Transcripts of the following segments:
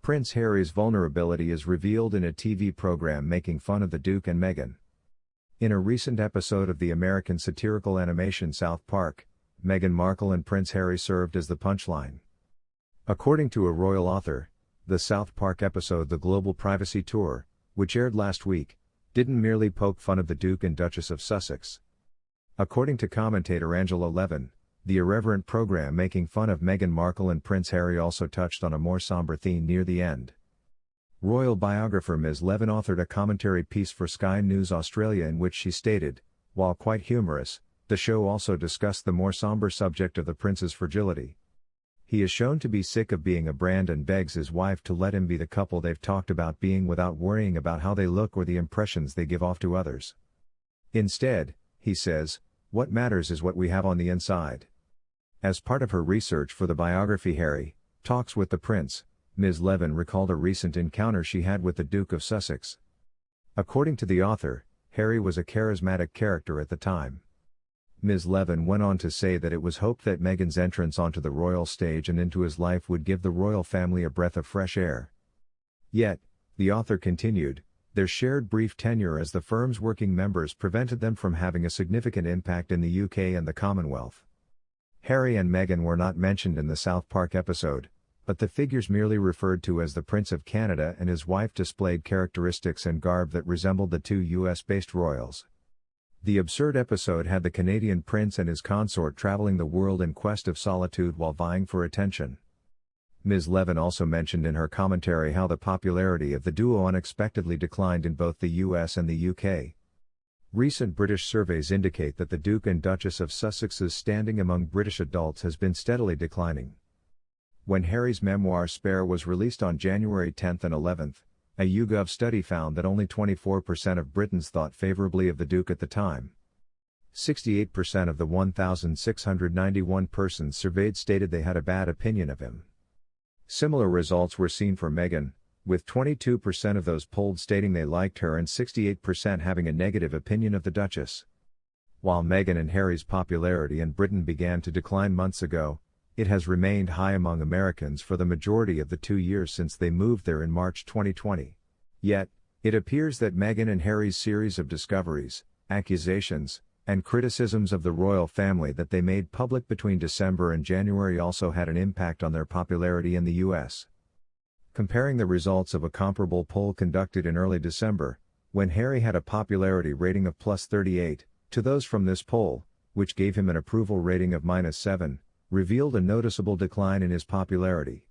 Prince Harry's vulnerability is revealed in a TV program making fun of the Duke and Meghan. In a recent episode of the American satirical animation South Park, Meghan Markle and Prince Harry served as the punchline. According to a royal author, the South Park episode The Global Privacy Tour, which aired last week, didn't merely poke fun of the Duke and Duchess of Sussex. According to commentator Angela Levin, the irreverent program making fun of Meghan Markle and Prince Harry also touched on a more somber theme near the end. Royal biographer Ms. Levin authored a commentary piece for Sky News Australia in which she stated, while quite humorous, the show also discussed the more somber subject of the prince's fragility. He is shown to be sick of being a brand and begs his wife to let him be the couple they've talked about being without worrying about how they look or the impressions they give off to others. Instead, he says, what matters is what we have on the inside. As part of her research for the biography Harry, Talks with the Prince, Ms. Levin recalled a recent encounter she had with the Duke of Sussex. According to the author, Harry was a charismatic character at the time. Ms. Levin went on to say that it was hoped that Meghan's entrance onto the royal stage and into his life would give the royal family a breath of fresh air. Yet, the author continued, their shared brief tenure as the firm's working members prevented them from having a significant impact in the UK and the Commonwealth. Harry and Meghan were not mentioned in the South Park episode, but the figures merely referred to as the Prince of Canada and his wife displayed characteristics and garb that resembled the two US-based royals. The absurd episode had the Canadian prince and his consort traveling the world in quest of solitude while vying for attention. Ms. Levin also mentioned in her commentary how the popularity of the duo unexpectedly declined in both the US and the UK. Recent British surveys indicate that the Duke and Duchess of Sussex's standing among British adults has been steadily declining. When Harry's memoir Spare was released on January 10 and 11, a YouGov study found that only 24% of Britons thought favorably of the Duke at the time. 68% of the 1,691 persons surveyed stated they had a bad opinion of him. Similar results were seen for Meghan, with 22% of those polled stating they liked her and 68% having a negative opinion of the Duchess. While Meghan and Harry's popularity in Britain began to decline months ago, it has remained high among Americans for the majority of the 2 years since they moved there in March 2020. Yet, it appears that Meghan and Harry's series of discoveries, accusations, and criticisms of the royal family that they made public between December and January also had an impact on their popularity in the US. Comparing the results of a comparable poll conducted in early December, when Harry had a popularity rating of +38, to those from this poll, which gave him an approval rating of -7, revealed a noticeable decline in his popularity.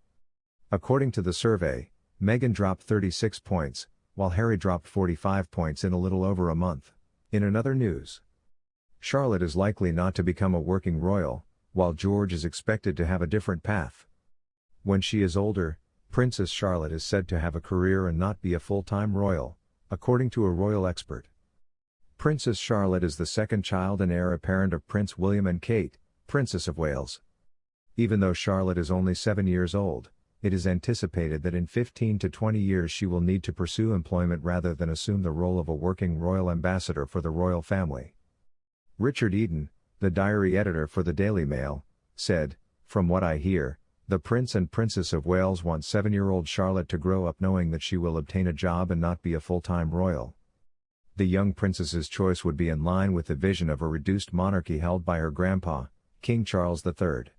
According to the survey, Meghan dropped 36 points, while Harry dropped 45 points in a little over a month. In another news, Charlotte is likely not to become a working royal, while George is expected to have a different path. When she is older, Princess Charlotte is said to have a career and not be a full-time royal, according to a royal expert. Princess Charlotte is the second child and heir apparent of Prince William and Kate, Princess of Wales. Even though Charlotte is only 7 years old, it is anticipated that in 15 to 20 years she will need to pursue employment rather than assume the role of a working royal ambassador for the royal family. Richard Eden, the diary editor for the Daily Mail, said, "From what I hear, the Prince and Princess of Wales want 7-year-old Charlotte to grow up knowing that she will obtain a job and not be a full-time royal. The young princess's choice would be in line with the vision of a reduced monarchy held by her grandpa, King Charles III.